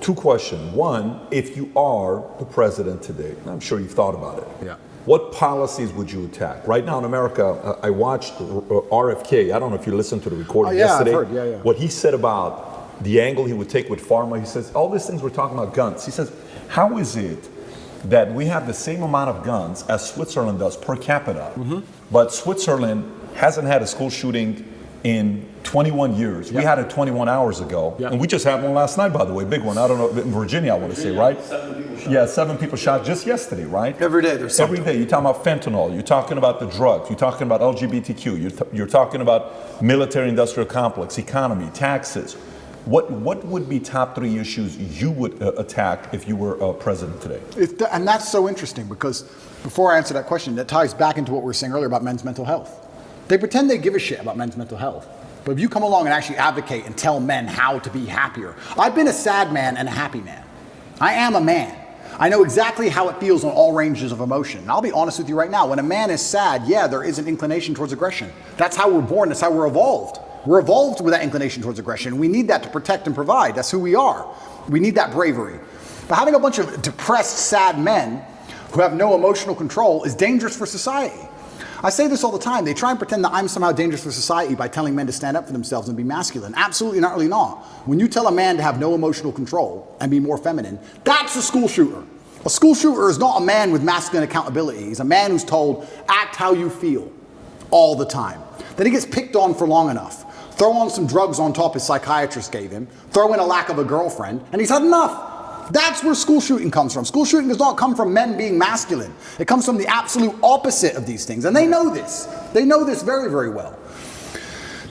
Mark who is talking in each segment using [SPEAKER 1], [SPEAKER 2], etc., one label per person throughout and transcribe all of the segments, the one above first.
[SPEAKER 1] two questions. One, if you are the president today, I'm sure you've thought about it.
[SPEAKER 2] Yeah.
[SPEAKER 1] What policies would you attack? Right now in America, I watched RFK. I don't know if you listened to the recording yesterday.
[SPEAKER 2] I've heard. Yeah.
[SPEAKER 1] What he said about the angle he would take with pharma, he says, all these things we're talking about guns. He says, how is it that we have the same amount of guns as Switzerland does per capita, but Switzerland hasn't had a school shooting in 21 years. We had it 21 hours ago, and we just had one last night, by the way, big one. I don't know, in Virginia, I want to say, right?
[SPEAKER 3] 7 people shot.
[SPEAKER 1] Yeah, 7 people shot just yesterday, right?
[SPEAKER 2] Every day there's something.
[SPEAKER 1] Every day, you're talking about fentanyl, you're talking about the drugs, you're talking about LGBTQ, you're talking about military-industrial complex, economy, taxes. What would be top 3 issues you would attack if you were president today?
[SPEAKER 2] And that's so interesting, because before I answer that question, that ties back into what we were saying earlier about men's mental health. They pretend they give a shit about men's mental health. But if you come along and actually advocate and tell men how to be happier. I've been a sad man and a happy man. I am a man. I know exactly how it feels on all ranges of emotion. And I'll be honest with you right now. When a man is sad, yeah, there is an inclination towards aggression. That's how we're born. That's how we're evolved. We're evolved with that inclination towards aggression. We need that to protect and provide. That's who we are. We need that bravery. But having a bunch of depressed, sad men who have no emotional control is dangerous for society. I say this all the time. They try and pretend that I'm somehow dangerous for society by telling men to stand up for themselves and be masculine. Absolutely not, really not. When you tell a man to have no emotional control and be more feminine, that's a school shooter. A school shooter is not a man with masculine accountability. He's a man who's told, act how you feel all the time. Then he gets picked on for long enough. Throw on some drugs on top his psychiatrist gave him, throw in a lack of a girlfriend, and he's had enough. That's where school shooting comes from. School shooting does not come from men being masculine. It comes from the absolute opposite of these things. And they know this. They know this very, very well.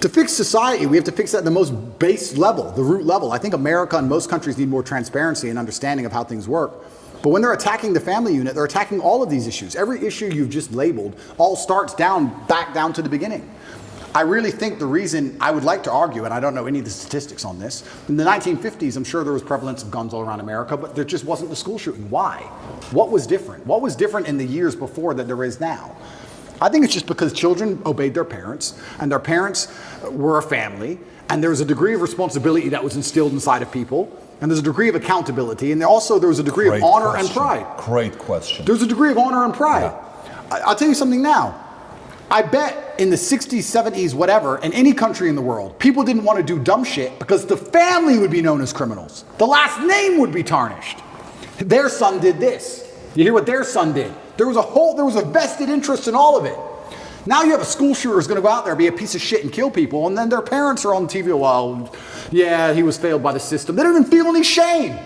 [SPEAKER 2] To fix society, we have to fix that at the most base level, the root level. I think America and most countries need more transparency and understanding of how things work. But when they're attacking the family unit, they're attacking all of these issues. Every issue you've just labeled all starts back down to the beginning. I really think the reason I would like to argue, and I don't know any of the statistics on this, in the 1950s, I'm sure there was prevalence of guns all around America, but there just wasn't the school shooting. Why? What was different? What was different in the years before that there is now? I think it's just because children obeyed their parents, and their parents were a family, and there was a degree of responsibility that was instilled inside of people, and there's a degree of accountability, and there was a degree of honor and pride.
[SPEAKER 1] Great question.
[SPEAKER 2] There's a degree of honor and pride. Yeah. I'll tell you something now. I bet in the 60s, 70s, whatever, in any country in the world, people didn't want to do dumb shit because the family would be known as criminals. The last name would be tarnished. Their son did this. You hear what their son did? There was a vested interest in all of it. Now you have a school shooter who's going to go out there, be a piece of shit and kill people, and then their parents are on TV, well, yeah, he was failed by the system. They don't even feel any shame.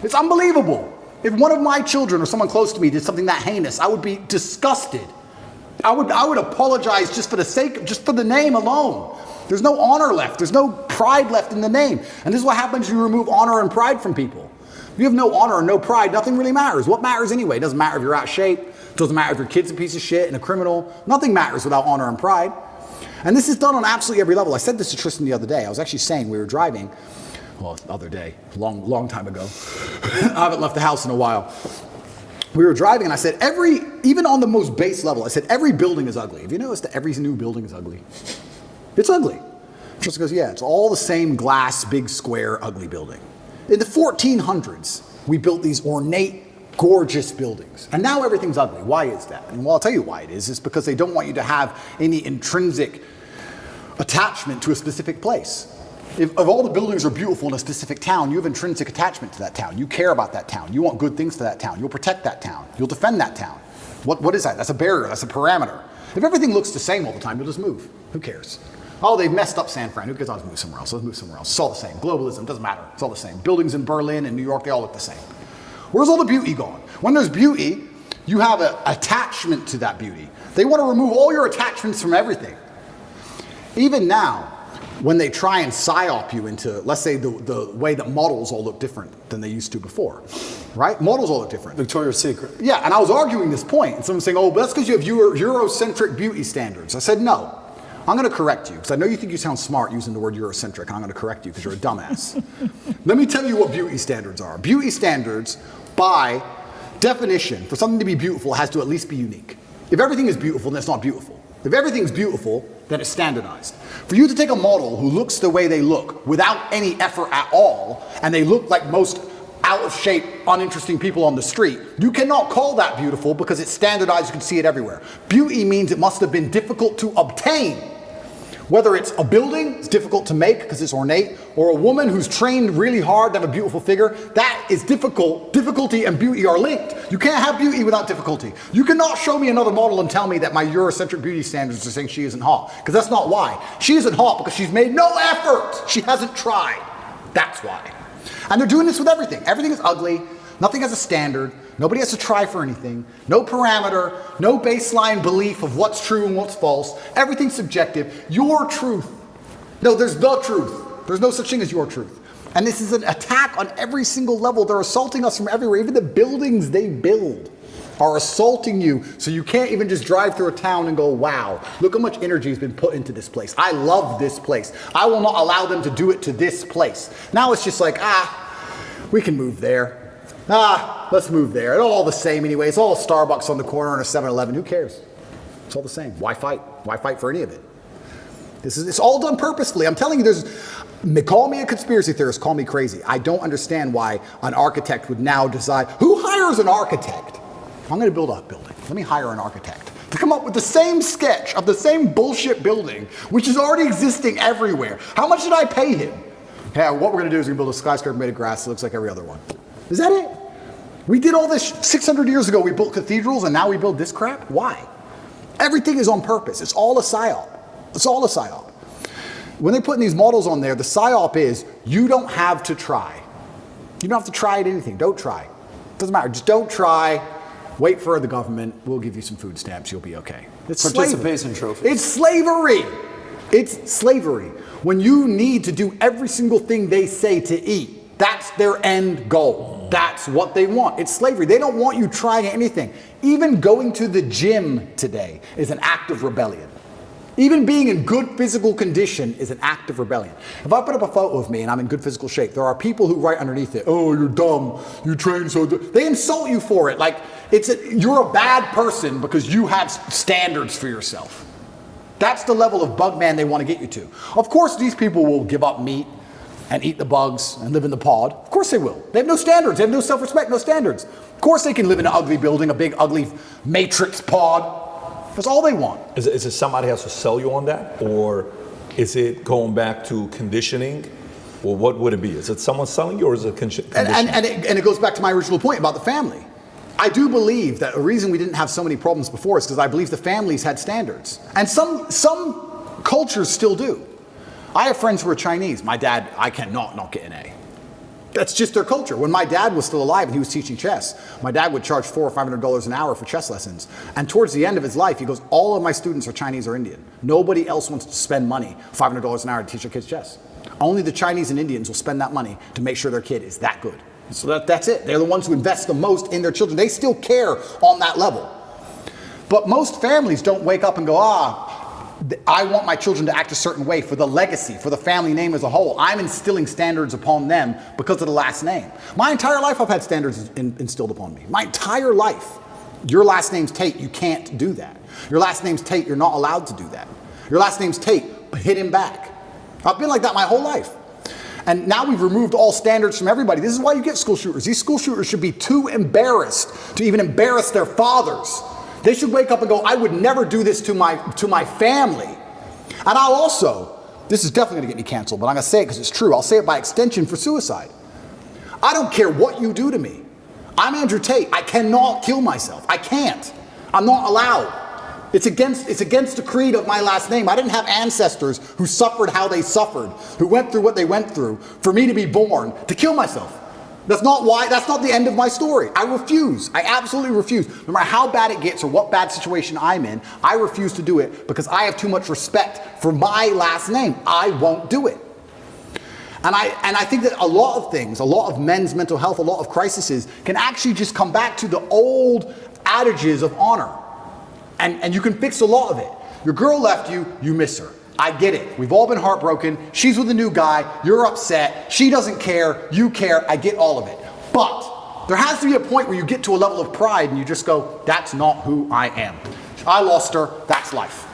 [SPEAKER 2] It's unbelievable. If one of my children or someone close to me did something that heinous, I would be disgusted. I would apologize just for the name alone. There's no honor left. There's no pride left in the name. And this is what happens when you remove honor and pride from people. If you have no honor and no pride, nothing really matters. What matters anyway? It doesn't matter if you're out of shape. It doesn't matter if your kid's a piece of shit and a criminal. Nothing matters without honor and pride. And this is done on absolutely every level. I said this to Tristan the other day. I was actually saying we were driving, well, the other day, long time ago. I haven't left the house in a while. We were driving and I said, even on the most base level, I said, every building is ugly. Have you noticed that every new building is ugly? It's ugly. Tristan goes, yeah, it's all the same glass, big square, ugly building. In the 1400s, we built these ornate, gorgeous buildings. And now everything's ugly. Why is that? And well, I'll tell you why it is. It's because they don't want you to have any intrinsic attachment to a specific place. If all the buildings are beautiful in a specific town, you have intrinsic attachment to that town. You care about that town. You want good things for that town. You'll protect that town. You'll defend that town. What is that? That's a barrier. That's a parameter. If everything looks the same all the time, you'll just move. Who cares? Oh, they've messed up San Fran. Who cares? I'll just move somewhere else. Let's move somewhere else. It's all the same. Globalism doesn't matter. It's all the same. Buildings in Berlin and New York, they all look the same. Where's all the beauty gone? When there's beauty, you have an attachment to that beauty. They want to remove all your attachments from everything. Even now, when they try and psyop you into, let's say, the way that models all look different than they used to before, right? Models all look different.
[SPEAKER 4] Victoria's Secret.
[SPEAKER 2] Yeah, and I was arguing this point, and someone's saying, oh, but that's because you have Eurocentric beauty standards. I said, no. I'm going to correct you, because I know you think you sound smart using the word Eurocentric, and I'm going to correct you because you're a dumbass. Let me tell you what beauty standards are. Beauty standards, by definition, for something to be beautiful, has to at least be unique. If everything is beautiful, then it's not beautiful. If everything's beautiful, then it's standardized. For you to take a model who looks the way they look without any effort at all, and they look like most out of shape, uninteresting people on the street. You cannot call that beautiful because it's standardized, you can see it everywhere. Beauty means it must have been difficult to obtain. Whether it's a building, it's difficult to make because it's ornate, or a woman who's trained really hard to have a beautiful figure, that is difficult. Difficulty and beauty are linked. You can't have beauty without difficulty. You cannot show me another model and tell me that my Eurocentric beauty standards are saying she isn't hot, because that's not why. She isn't hot because she's made no effort. She hasn't tried. That's why. And they're doing this with everything. Everything is ugly. Nothing has a standard. Nobody has to try for anything. No parameter. No baseline belief of what's true and what's false. Everything's subjective. Your truth. No, there's the truth. There's no such thing as your truth. And this is an attack on every single level. They're assaulting us from everywhere. Even the buildings they build are assaulting you, so you can't even just drive through a town and go, wow, look how much energy has been put into this place. I love this place. I will not allow them to do it to this place. Now it's just like, we can move there. Let's move there. It's all the same anyway. It's all a Starbucks on the corner and a 7-Eleven. Who cares? It's all the same. Why fight? Why fight for any of it? It's all done purposefully. I'm telling you, call me a conspiracy theorist, call me crazy. I don't understand why an architect would now decide, who hires an architect? I'm going to build a building. Let me hire an architect to come up with the same sketch of the same bullshit building, which is already existing everywhere. How much did I pay him? Yeah, what we're going to do is we're going to build a skyscraper made of grass that looks like every other one. Is that it? We did all this 600 years ago. We built cathedrals and now we build this crap? Why? Everything is on purpose. It's all a psyop. It's all a psyop. When they're putting these models on there, the psyop is you don't have to try. You don't have to try at anything. Don't try. Doesn't matter. Just don't try. Wait for the government. We'll give you some food stamps. You'll be okay. It's
[SPEAKER 3] participation trophy.
[SPEAKER 2] It's slavery. It's slavery. When you need to do every single thing they say to eat, that's their end goal. That's what they want. It's slavery. They don't want you trying anything. Even going to the gym today is an act of rebellion. Even being in good physical condition is an act of rebellion. If I put up a photo of me and I'm in good physical shape, there are people who write underneath it, oh, you're dumb, you train so dumb. They insult you for it. Like, you're a bad person because you have standards for yourself. That's the level of bug man they want to get you to. Of course, these people will give up meat and eat the bugs and live in the pod. Of course they will. They have no standards. They have no self-respect, no standards. Of course they can live in an ugly building, a big, ugly matrix pod. That's all they want.
[SPEAKER 1] Is it somebody has to sell you on that? Or is it going back to conditioning? Or what would it be? Is it someone selling you or is it conditioning?
[SPEAKER 2] And it goes back to my original point about the family. I do believe that a reason we didn't have so many problems before is because I believe the families had standards. And some cultures still do. I have friends who are Chinese. My dad, I cannot not get an A. That's just their culture. When my dad was still alive and he was teaching chess, my dad would charge $400 or $500 an hour for chess lessons. And towards the end of his life, he goes, all of my students are Chinese or Indian. Nobody else wants to spend money, $500 an hour to teach their kids chess. Only the Chinese and Indians will spend that money to make sure their kid is that good. So that's it. They're the ones who invest the most in their children. They still care on that level. But most families don't wake up and go, I want my children to act a certain way for the legacy, for the family name as a whole. I'm instilling standards upon them because of the last name. My entire life I've had standards instilled upon me. My entire life. Your last name's Tate, you can't do that. Your last name's Tate, you're not allowed to do that. Your last name's Tate, hit him back. I've been like that my whole life. And now we've removed all standards from everybody. This is why you get school shooters. These school shooters should be too embarrassed to even embarrass their fathers. They should wake up and go, I would never do this to my family. And I'll also, this is definitely gonna get me canceled, but I'm gonna say it because it's true. I'll say it by extension for suicide. I don't care what you do to me. I'm Andrew Tate. I cannot kill myself. I can't. I'm not allowed. It's against the creed of my last name. I didn't have ancestors who suffered how they suffered, who went through what they went through for me to be born to kill myself. That's not the end of my story. I refuse. I absolutely refuse. No matter how bad it gets or what bad situation I'm in, I refuse to do it because I have too much respect for my last name. I won't do it. And I think that a lot of things, a lot of men's mental health, a lot of crises can actually just come back to the old adages of honor. And you can fix a lot of it. Your girl left you, you miss her. I get it. We've all been heartbroken. She's with a new guy. You're upset. She doesn't care. You care. I get all of it. But there has to be a point where you get to a level of pride and you just go, that's not who I am. I lost her. That's life.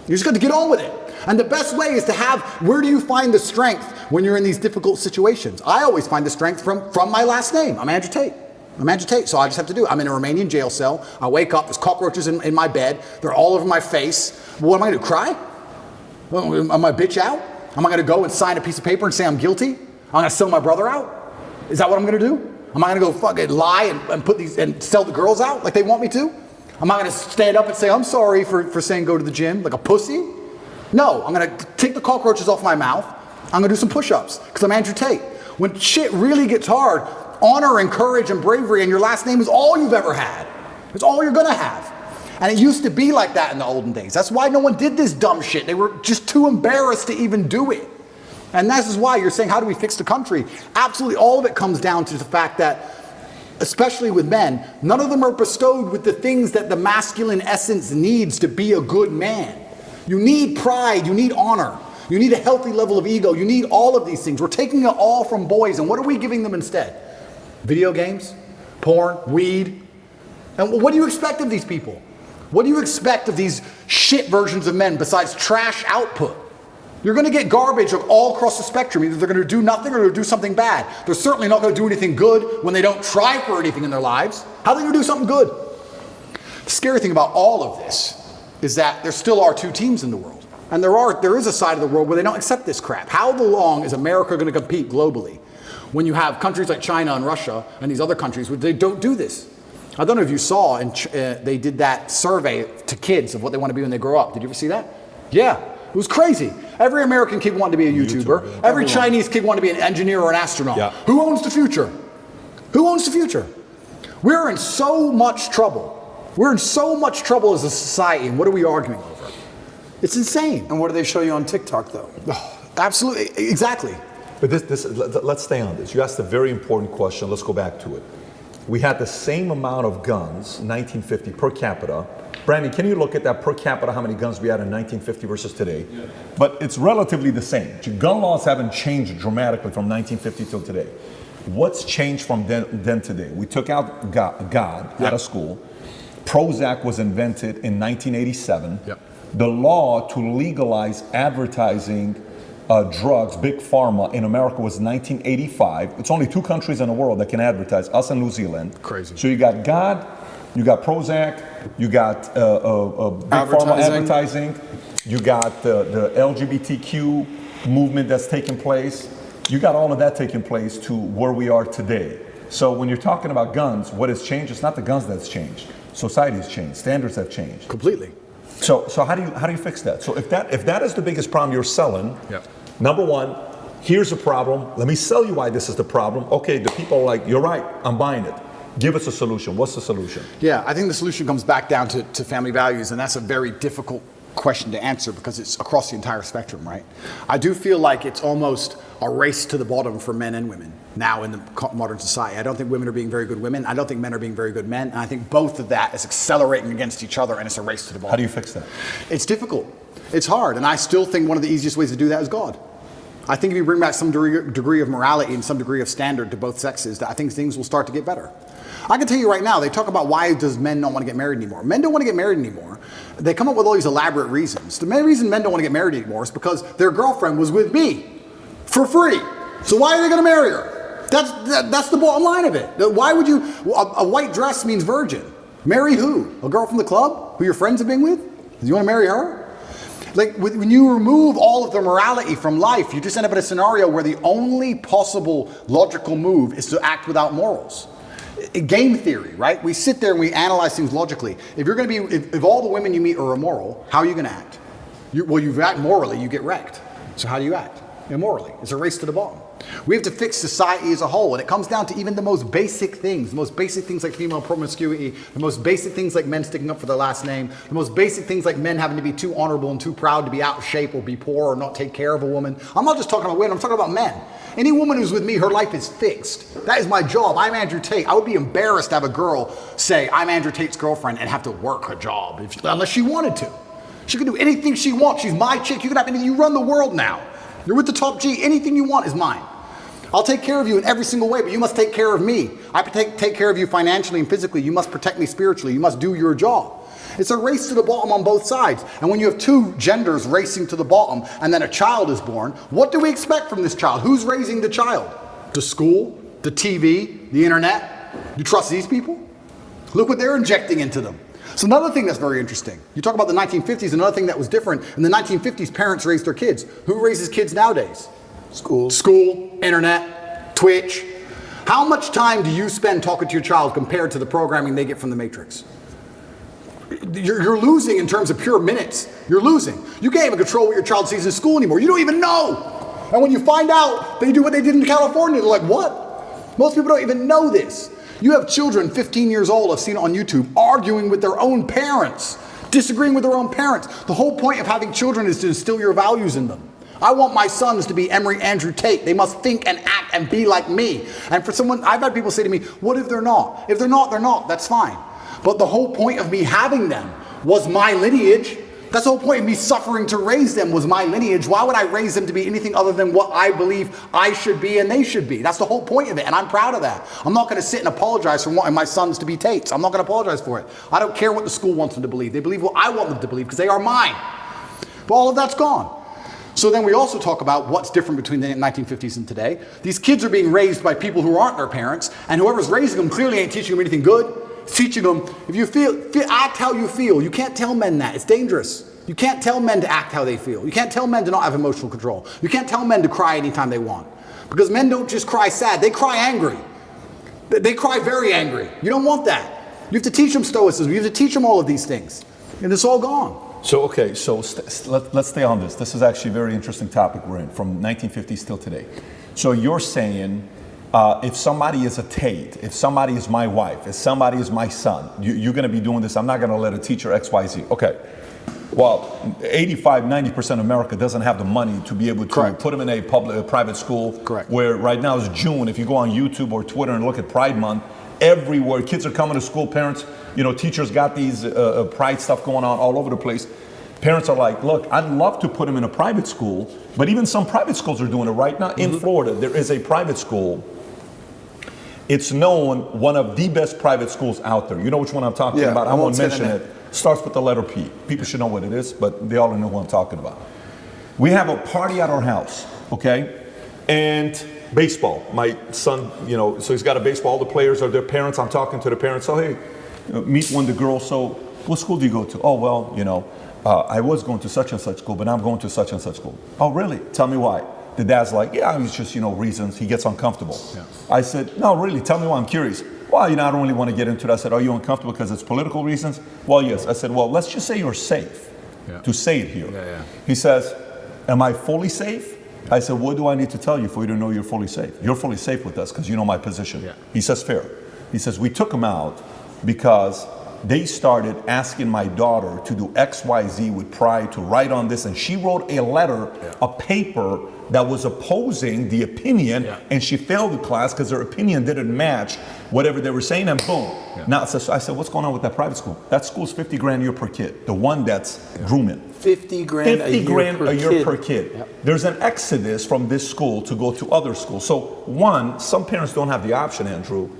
[SPEAKER 2] You just got to get on with it. And the best way is to have, where do you find the strength when you're in these difficult situations? I always find the strength from my last name. I'm Andrew Tate. I'm Andrew Tate, so I just have to do it. I'm in a Romanian jail cell. I wake up, there's cockroaches in my bed. They're all over my face. What am I going to do, cry? Am I bitch out? Am I going to go and sign a piece of paper and say I'm guilty? I'm going to sell my brother out? Is that what I'm going to do? Am I going to go fucking lie and put these and sell the girls out like they want me to? Am I going to stand up and say I'm sorry for saying go to the gym like a pussy? No, I'm going to take the cockroaches off my mouth. I'm going to do some push-ups because I'm Andrew Tate. When shit really gets hard, honor and courage and bravery and your last name is all you've ever had. It's all you're going to have. And it used to be like that in the olden days. That's why no one did this dumb shit. They were just too embarrassed to even do it. And this is why you're saying, how do we fix the country? Absolutely, all of it comes down to the fact that, especially with men, none of them are bestowed with the things that the masculine essence needs to be a good man. You need pride, you need honor, you need a healthy level of ego, you need all of these things. We're taking it all from boys, and what are we giving them instead? Video games, porn, weed. And what do you expect of these people? What do you expect of these shit versions of men besides trash output? You're going to get garbage all across the spectrum. Either they're going to do nothing or they're going to do something bad. They're certainly not going to do anything good when they don't try for anything in their lives. How are they going to do something good? The scary thing about all of this is that there still are two teams in the world. And there is a side of the world where they don't accept this crap. How long is America going to compete globally when you have countries like China and Russia and these other countries where they don't do this? I don't know if you saw, they did that survey to kids of what they want to be when they grow up. Did you ever see that? Yeah, it was crazy. Every American kid wanted to be a YouTuber. Every Chinese kid wanted to be an engineer or an astronaut. Yeah. Who owns the future? Who owns the future? We're in so much trouble. We're in so much trouble as a society, and what are we arguing over? It's insane.
[SPEAKER 3] And what do they show you on TikTok, though?
[SPEAKER 2] Oh, absolutely, exactly.
[SPEAKER 1] But let's stay on this. You asked a very important question. Let's go back to it. We had the same amount of guns, 1950 per capita. Brandon, can you look at that per capita, how many guns we had in 1950 versus today? Yeah. But it's relatively the same. Gun laws haven't changed dramatically from 1950 till today. What's changed from then to today? We took out God out of school. Prozac was invented in 1987. Yep. The law to legalize advertising drugs, big pharma, in America was 1985. It's only 2 countries in the world that can advertise, us and New Zealand.
[SPEAKER 2] Crazy.
[SPEAKER 1] So you got God, you got Prozac, you got big pharma advertising, you got the LGBTQ movement that's taking place. You got all of that taking place to where we are today. So when you're talking about guns, what has changed? It's not the guns that's changed. Society has changed. Standards have changed.
[SPEAKER 2] Completely.
[SPEAKER 1] So how do you fix that? So if that is the biggest problem you're selling, yep. Number one, here's a problem. Let me sell you why this is the problem. Okay, the people are like, you're right, I'm buying it. Give us a solution. What's the solution?
[SPEAKER 2] Yeah, I think the solution comes back down to family values, and that's a very difficult question to answer because it's across the entire spectrum, right? I do feel like it's almost a race to the bottom for men and women now in the modern society. I don't think women are being very good women. I don't think men are being very good men. And I think both of that is accelerating against each other, and it's a race to the bottom.
[SPEAKER 1] How do you fix that?
[SPEAKER 2] It's difficult. It's hard. And I still think one of the easiest ways to do that is God. I think if you bring back some degree of morality and some degree of standard to both sexes, I think things will start to get better. I can tell you right now, they talk about why does men not want to get married anymore. Men don't want to get married anymore. They come up with all these elaborate reasons. The main reason men don't want to get married anymore is because their girlfriend was with me for free. So why are they going to marry her? That's the bottom line of it. Why would you, a white dress means virgin. Marry who? A girl from the club who your friends have been with? Do you want to marry her? Like when you remove all of the morality from life, you just end up in a scenario where the only possible logical move is to act without morals. Game theory, right? We sit there and we analyze things logically. If you're going to be, if all the women you meet are immoral, how are you going to act? Well, you act morally, you get wrecked. So how do you act? Immorally. It's a race to the bottom. We have to fix society as a whole, and it comes down to even the most basic things like female promiscuity, the most basic things like men sticking up for their last name, the most basic things like men having to be too honorable and too proud to be out of shape or be poor or not take care of a woman. I'm not just talking about women, I'm talking about men. Any woman who's with me, her life is fixed. That is my job. I'm Andrew Tate. I would be embarrassed to have a girl say, I'm Andrew Tate's girlfriend and have to work her job, unless she wanted to. She can do anything she wants. She's my chick. You can have anything. You run the world now. You're with the top G. Anything you want is mine. I'll take care of you in every single way, but you must take care of me. I take care of you financially and physically. You must protect me spiritually. You must do your job. It's a race to the bottom on both sides. And when you have two genders racing to the bottom and then a child is born, what do we expect from this child? Who's raising the child? The school, the TV, the internet? You trust these people? Look what they're injecting into them. So another thing that's very interesting, you talk about the 1950s, another thing that was different. In the 1950s, parents raised their kids. Who raises kids nowadays?
[SPEAKER 3] School.
[SPEAKER 2] School, internet, Twitch. How much time do you spend talking to your child compared to the programming they get from the Matrix? You're losing in terms of pure minutes. You're losing. You can't even control what your child sees in school anymore. You don't even know. And when you find out they do what they did in California, they're like, what? Most people don't even know this. You have children 15 years old, I've seen it on YouTube, arguing with their own parents, disagreeing with their own parents. The whole point of having children is to instill your values in them. I want my sons to be Emery, Andrew, Tate. They must think and act and be like me. And for someone, I've had people say to me, what if they're not? If they're not, they're not. That's fine. But the whole point of me having them was my lineage. That's the whole point of me suffering to raise them was my lineage. Why would I raise them to be anything other than what I believe I should be and they should be? That's the whole point of it, and I'm proud of that. I'm not going to sit and apologize for wanting my sons to be Tates. I'm not going to apologize for it. I don't care what the school wants them to believe. They believe what I want them to believe because they are mine. But all of that's gone. So then we also talk about what's different between the 1950s and today. These kids are being raised by people who aren't their parents, and whoever's raising them clearly ain't teaching them anything good. It's teaching them, if you feel, act how you feel. You can't tell men that. It's dangerous. You can't tell men to act how they feel. You can't tell men to not have emotional control. You can't tell men to cry anytime they want. Because men don't just cry sad, they cry angry. They cry very angry. You don't want that. You have to teach them stoicism. You have to teach them all of these things. And it's all gone.
[SPEAKER 1] So, okay, so let's stay on this. This is actually a very interesting topic we're in, from 1950s till today. So you're saying if somebody is a Tate, if somebody is my wife, if somebody is my son, you're going to be doing this. I'm not going to let a teacher X, Y, Z. Okay. Well, 85, 90% of America doesn't have the money to be able to
[SPEAKER 2] Correct.
[SPEAKER 1] put them in a private school.
[SPEAKER 2] Correct.
[SPEAKER 1] Where right now is June. If you go on YouTube or Twitter and look at Pride Month, everywhere kids are coming to school. Parents, teachers got these pride stuff going on all over the place. Parents are like, look, I'd love to put them in a private school, but even some private schools are doing it right now. In Florida, there is a private school. It's known one of the best private schools out there. You know which one I'm talking about? I won't mention it. Starts with the letter P. People should know what it is, but they all know who I'm talking about. We have a party at our house, okay? And baseball. My son, so he's got a baseball. All the players are their parents. I'm talking to the parents. So, hey, meet one of the girls. So, what school do you go to? Oh, well, I was going to such and such school, but I'm going to such and such school. Oh, really? Tell me why. The dad's like, yeah, it's just, reasons. He gets uncomfortable. Yeah. I said, no, really, tell me why. I'm curious. Well, I don't really want to get into it. I said, are you uncomfortable because it's political reasons? Well, yes. I said, well, let's just say you're safe to say it here. Yeah. He says, am I fully safe? I said, what do I need to tell you for you to know you're fully safe? You're fully safe with us because you know my position. Yeah. He says, fair. He says, we took him out because they started asking my daughter to do X, Y, Z with pride, to write on this. And she wrote a letter, a paper that was opposing the opinion, and she failed the class because her opinion didn't match whatever they were saying, and boom. Yeah. Now, so I said, what's going on with that private school? That school's $50 grand a year per kid, the one that's grooming.
[SPEAKER 3] 50 grand a year per kid.
[SPEAKER 1] Yep. There's an exodus from this school to go to other schools. So one, some parents don't have the option, Andrew,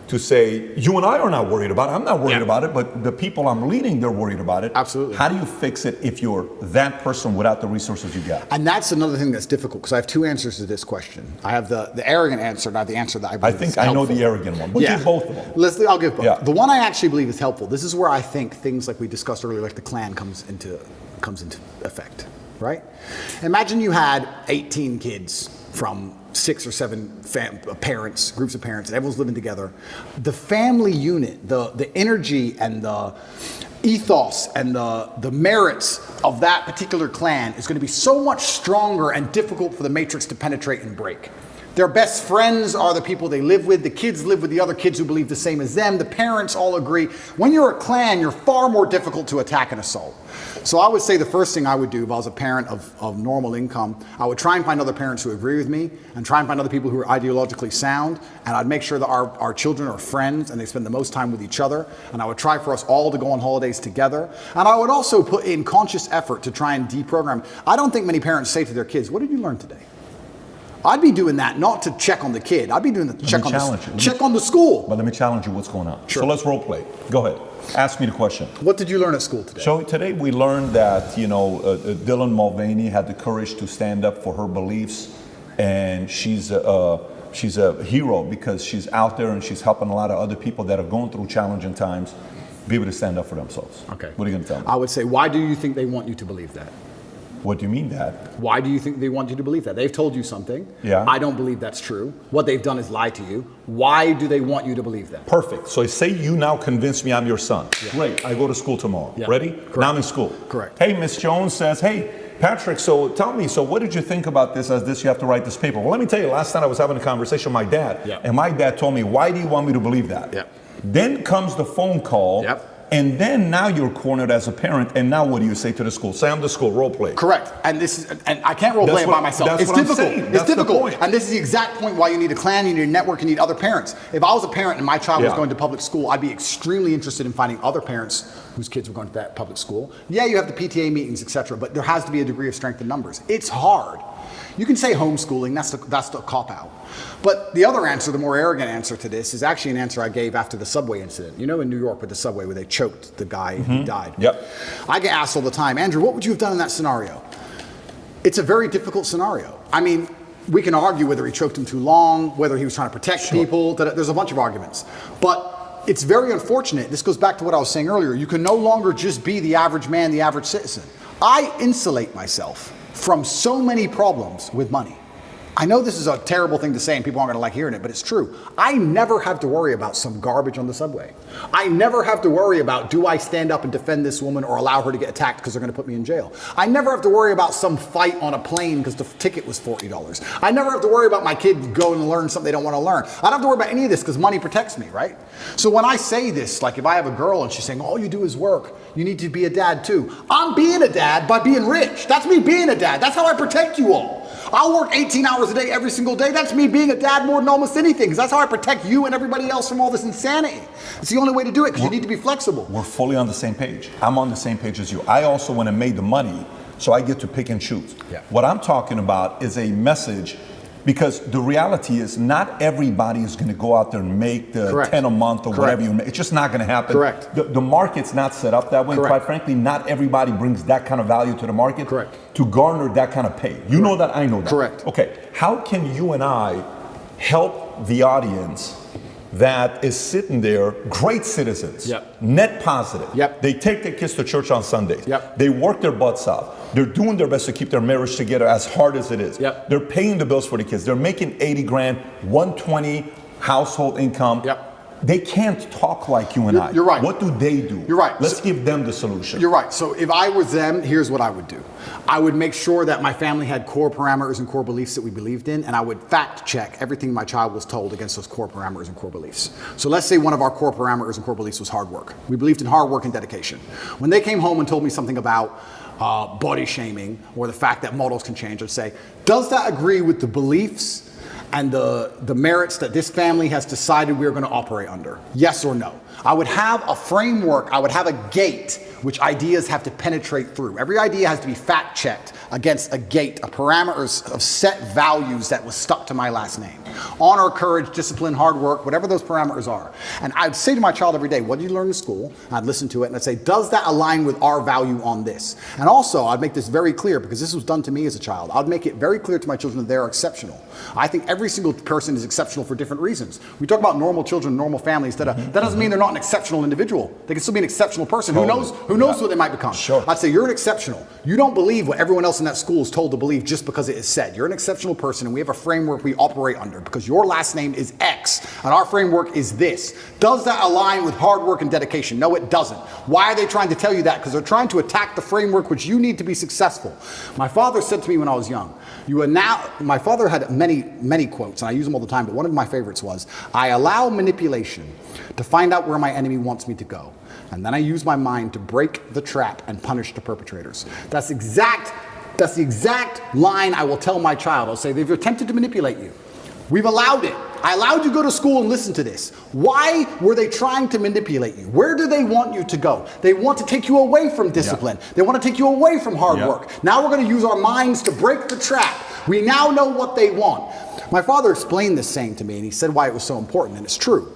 [SPEAKER 1] to say, you and I are not worried about it. I'm not worried about it, but the people I'm leading, they're worried about it.
[SPEAKER 2] Absolutely.
[SPEAKER 1] How do you fix it if you're that person without the resources you got?
[SPEAKER 2] And that's another thing that's difficult, because I have two answers to this question. I have the arrogant answer, and I have the answer that I believe is helpful.
[SPEAKER 1] I know the arrogant one, but give both of them.
[SPEAKER 2] I'll give both.
[SPEAKER 1] Yeah.
[SPEAKER 2] The one I actually believe is helpful. This is where I think things like we discussed earlier, like the clan comes into effect, right? Imagine you had 18 kids from 6 or 7 parents, groups of parents, and everyone's living together. The family unit, the energy and the ethos and the merits of that particular clan is going to be so much stronger and difficult for the matrix to penetrate and break. Their best friends are the people they live with. The kids live with the other kids who believe the same as them. The parents all agree. When you're a clan, you're far more difficult to attack and assault. So I would say the first thing I would do if I was a parent of normal income, I would try and find other parents who agree with me and try and find other people who are ideologically sound. And I'd make sure that our children are friends and they spend the most time with each other. And I would try for us all to go on holidays together. And I would also put in conscious effort to try and deprogram. I don't think many parents say to their kids, what did you learn today? I'd be doing that not to check on the kid. I'd be doing that to check on the school.
[SPEAKER 1] But let me challenge you what's going on.
[SPEAKER 2] Sure.
[SPEAKER 1] So let's role play. Go ahead. Ask me the question.
[SPEAKER 2] What did you learn at school today?
[SPEAKER 1] So today we learned that, Dylan Mulvaney had the courage to stand up for her beliefs, and she's a hero because she's out there and she's helping a lot of other people that are going through challenging times be able to stand up for themselves.
[SPEAKER 2] Okay.
[SPEAKER 1] What are you going to tell me?
[SPEAKER 2] I would say, why do you think they want you to believe that?
[SPEAKER 1] What do you mean that?
[SPEAKER 2] Why do you think they want you to believe that? They've told you something.
[SPEAKER 1] Yeah.
[SPEAKER 2] I don't believe that's true. What they've done is lie to you. Why do they want you to believe that?
[SPEAKER 1] Perfect. So say you now convince me I'm your son.
[SPEAKER 2] Yeah.
[SPEAKER 1] Great. I go to school tomorrow.
[SPEAKER 2] Yeah.
[SPEAKER 1] Ready?
[SPEAKER 2] Correct.
[SPEAKER 1] Now I'm in school.
[SPEAKER 2] Correct.
[SPEAKER 1] Hey, Miss Jones says, hey, Patrick, so tell me, so what did you think about this as this, you have to write this paper? Well, let me tell you, last night I was having a conversation with my dad,
[SPEAKER 2] Yeah.
[SPEAKER 1] and my dad told me, why do you want me to believe that?
[SPEAKER 2] Yeah.
[SPEAKER 1] Then comes the phone call, and then now you're cornered as a parent, and now what do you say to the school? Say I'm the school, role play.
[SPEAKER 2] Correct. And I can't role play it by myself. It's difficult. It's difficult. And this is the exact point why you need a clan, you need a network, you need other parents. If I was a parent and my child was going to public school, I'd be extremely interested in finding other parents whose kids were going to that public school. Yeah, you have the PTA meetings, etc., but there has to be a degree of strength in numbers. It's hard. You can say homeschooling, that's the cop-out. But the other answer, the more arrogant answer to this, is actually an answer I gave after the subway incident. You know, in New York with the subway where they choked the guy and he died.
[SPEAKER 1] Yep.
[SPEAKER 2] I get asked all the time, Andrew, what would you have done in that scenario? It's a very difficult scenario. I mean, we can argue whether he choked him too long, whether he was trying to protect people. There's a bunch of arguments. But it's very unfortunate. This goes back to what I was saying earlier. You can no longer just be the average man, the average citizen. I insulate myself from so many problems with money. I know this is a terrible thing to say and people aren't gonna like hearing it, but it's true. I never have to worry about some garbage on the subway. I never have to worry about, do I stand up and defend this woman or allow her to get attacked because they're gonna put me in jail? I never have to worry about some fight on a plane because the ticket was $40. I never have to worry about my kid going to learn something they don't wanna learn. I don't have to worry about any of this because money protects me, right? So when I say this, like if I have a girl and she's saying, all you do is work, you need to be a dad too. I'm being a dad by being rich. That's me being a dad. That's how I protect you all. I'll work 18 hours a day every single day. That's me being a dad more than almost anything, because that's how I protect you and everybody else from all this insanity. It's the only way to do it, because you need to be flexible.
[SPEAKER 1] We're fully on the same page. I'm on the same page as you. I also went and made the money, so I get to pick and choose.
[SPEAKER 2] Yeah.
[SPEAKER 1] What I'm talking about is a message, because the reality is not everybody is going to go out there and make the
[SPEAKER 2] Correct.
[SPEAKER 1] 10 a month or
[SPEAKER 2] Correct.
[SPEAKER 1] whatever you make. It's just not going to happen.
[SPEAKER 2] Correct.
[SPEAKER 1] The market's not set up that way.
[SPEAKER 2] Correct.
[SPEAKER 1] Quite frankly, not everybody brings that kind of value to the market.
[SPEAKER 2] Correct.
[SPEAKER 1] To garner that kind of pay. You know that, I know that.
[SPEAKER 2] Correct.
[SPEAKER 1] Okay, how can you and I help the audience that is sitting there, great citizens,
[SPEAKER 2] Yep.
[SPEAKER 1] net positive.
[SPEAKER 2] Yep.
[SPEAKER 1] They take their kids to church on Sundays.
[SPEAKER 2] Yep.
[SPEAKER 1] They work their butts out. They're doing their best to keep their marriage together as hard as it is.
[SPEAKER 2] Yep.
[SPEAKER 1] They're paying the bills for the kids. They're making 80 grand, 120 household income.
[SPEAKER 2] Yep.
[SPEAKER 1] They can't talk like you and I.
[SPEAKER 2] You're right.
[SPEAKER 1] What do they do?
[SPEAKER 2] You're right.
[SPEAKER 1] Let's give them the solution.
[SPEAKER 2] You're right. So if I was them, here's what I would do. I would make sure that my family had core parameters and core beliefs that we believed in, and I would fact check everything my child was told against those core parameters and core beliefs. So let's say one of our core parameters and core beliefs was hard work. We believed in hard work and dedication. When they came home and told me something about body shaming or the fact that models can change, I'd say, does that agree with the beliefs and the merits that this family has decided we're going to operate under? Yes or no? I would have a framework, I would have a gate which ideas have to penetrate through. Every idea has to be fact checked against a gate, a parameters of set values that was stuck to my last name. Honor, courage, discipline, hard work, whatever those parameters are. And I'd say to my child every day, what did you learn in school? I'd listen to it and I'd say, does that align with our value on this? And also, I'd make this very clear, because this was done to me as a child. I'd make it very clear to my children that they're exceptional. I think every single person is exceptional for different reasons. We talk about normal children, normal families. That doesn't mean they're not an exceptional individual. They can still be an exceptional person.
[SPEAKER 1] Totally.
[SPEAKER 2] Who knows what they might become.
[SPEAKER 1] Sure.
[SPEAKER 2] I'd say you're an exceptional. You don't believe what everyone else in that school is told to believe just because it is said. You're an exceptional person, and we have a framework we operate under because your last name is X and our framework is this. Does that align with hard work and dedication? No, it doesn't. Why are they trying to tell you that? Because they're trying to attack the framework which you need to be successful. My father said to me when I was young, my father had many quotes, and I use them all the time, but one of my favorites was, I allow manipulation to find out where my enemy wants me to go. And then I use my mind to break the trap and punish the perpetrators. That's the exact line I will tell my child. I'll say, they've attempted to manipulate you. We've allowed it. I allowed you to go to school and listen to this. Why were they trying to manipulate you? Where do they want you to go? They want to take you away from discipline. They want to take you away from hard work. Now we're going to use our minds to break the trap. We now know what they want. My father explained this saying to me, and he said why it was so important, and it's true.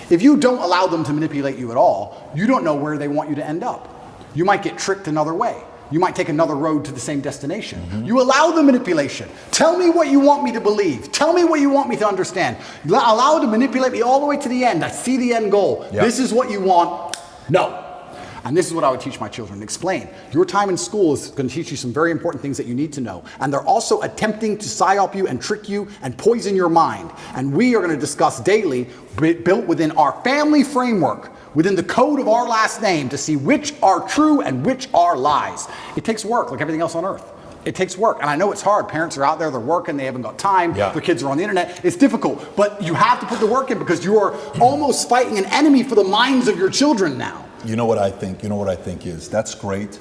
[SPEAKER 2] If you don't allow them to manipulate you at all, you don't know where they want you to end up. You might get tricked another way. You might take another road to the same destination. You allow the manipulation. Tell me what you want me to believe. Tell me what you want me to understand. Allow it to manipulate me all the way to the end. I see the end goal. Yep. This is what you want. No. And this is what I would teach my children. Explain. Your time in school is going to teach you some very important things that you need to know. And they're also attempting to psyop you and trick you and poison your mind. And we are going to discuss daily, built within our family framework, within the code of our last name, to see which are true and which are lies. It takes work, like everything else on earth. It takes work. And I know it's hard. Parents are out there, they're working, they haven't got time. Yeah. Their kids are on the internet. It's difficult. But you have to put the work in, because you are almost fighting an enemy for the minds of your children now.
[SPEAKER 1] You know what I think? You know what I think is, that's great,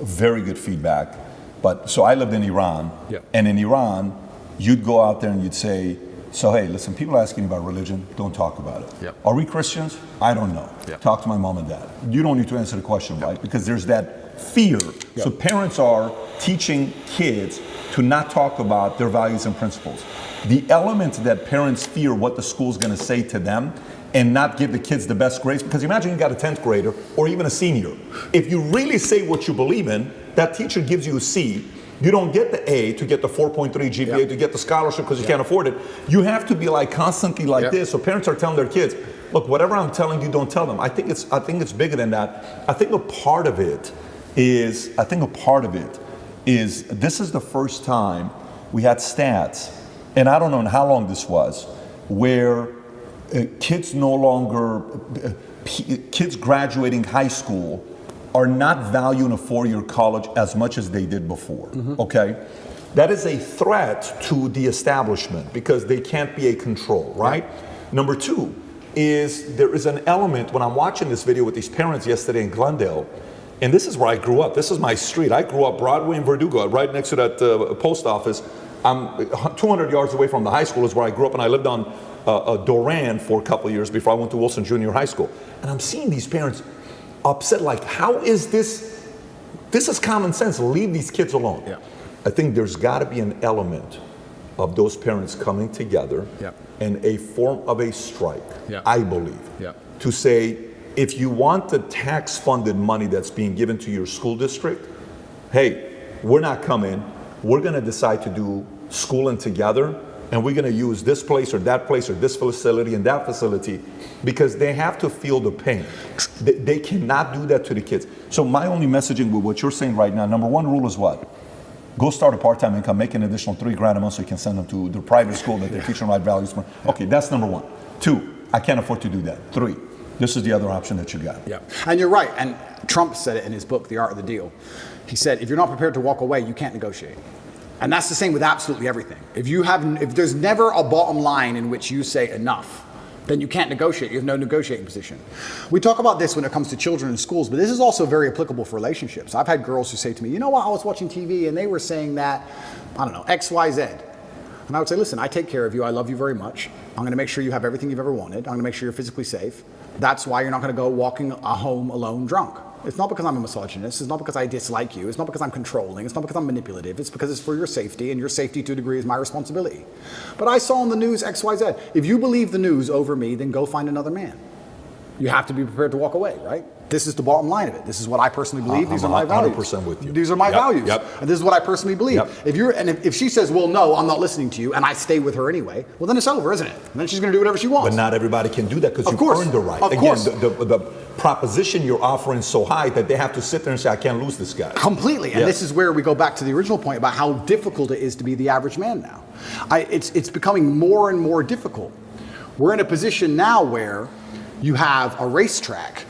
[SPEAKER 1] very good feedback. But so I lived in Iran, and in Iran, you'd go out there and you'd say, so hey, listen, people are asking about religion, don't talk about it. Are we Christians? I don't know. Talk to my mom and dad. You don't need to answer the question, right? Because there's that fear. So parents are teaching kids to not talk about their values and principles. The element that parents fear what the school's gonna say to them, and not give the kids the best grades, because imagine you got a 10th grader or even a senior. If you really say what you believe in, that teacher gives you a C. You don't get the A to get the 4.3 GPA to get the scholarship because you can't afford it. You have to be like constantly like this. So parents are telling their kids, look, whatever I'm telling you, don't tell them. I think it's bigger than that. I think a part of it is this is the first time we had stats, and I don't know how long this was, where kids graduating high school are not valuing a four-year college as much as they did before, okay? That is a threat to the establishment because they can't be a control, right? Number two is there is an element, when I'm watching this video with these parents yesterday in Glendale, and this is where I grew up, this is my street. I grew up Broadway and Verdugo, right next to that post office. I'm 200 yards away from the high school is where I grew up, and I lived on Doran for a couple of years before I went to Wilson Junior High School. And I'm seeing these parents upset, like, how is this? This is common sense. Leave these kids alone. I think there's got to be an element of those parents coming together in a form of a strike, I believe, to say, if you want the tax-funded money that's being given to your school district, hey, we're not coming. We're going to decide to do schooling together, and we're going to use this place or this facility and that facility, because they have to feel the pain. They cannot do that to the kids. So my only messaging with what you're saying right now, number one rule is what? Go start a part-time income, make an additional $3,000 a month so you can send them to the private school that they're teaching right values. Okay, that's number one. Two, I can't afford to do that. Three, this is the other option that you got.
[SPEAKER 2] And you're right. And Trump said it in his book, The Art of the Deal. He said, if you're not prepared to walk away, you can't negotiate. And that's the same with absolutely everything. If there's never a bottom line in which you say enough, then you can't negotiate. You have no negotiating position. We talk about this when it comes to children in schools, but this is also very applicable for relationships. I've had girls who say to me, you know what, I was watching TV and they were saying that, I don't know, X, Y, Z. And I would say, listen, I take care of you. I love you very much. I'm going to make sure you have everything you've ever wanted. I'm going to make sure you're physically safe. That's why you're not going to go walking home alone drunk. It's not because I'm a misogynist. It's not because I dislike you. It's not because I'm controlling. It's not because I'm manipulative. It's because it's for your safety, and your safety to a degree is my responsibility. But I saw on the news X, Y, Z. If you believe the news over me, then go find another man. You have to be prepared to walk away, right? This is the bottom line of it. This is what I personally believe. These are my values.
[SPEAKER 1] 100% with you.
[SPEAKER 2] These are my values. And this is what I personally believe. If she says, well, no, I'm not listening to you, and I stay with her anyway, well, then it's over, isn't it? And then she's going to do whatever she wants.
[SPEAKER 1] But not everybody can do that because you've earned the right.
[SPEAKER 2] Of course.
[SPEAKER 1] The proposition you're offering is so high that they have to sit there and say, I can't lose this guy.
[SPEAKER 2] Completely. And this is where we go back to the original point about how difficult it is to be the average man now. It's becoming more and more difficult. We're in a position now where you have a racetrack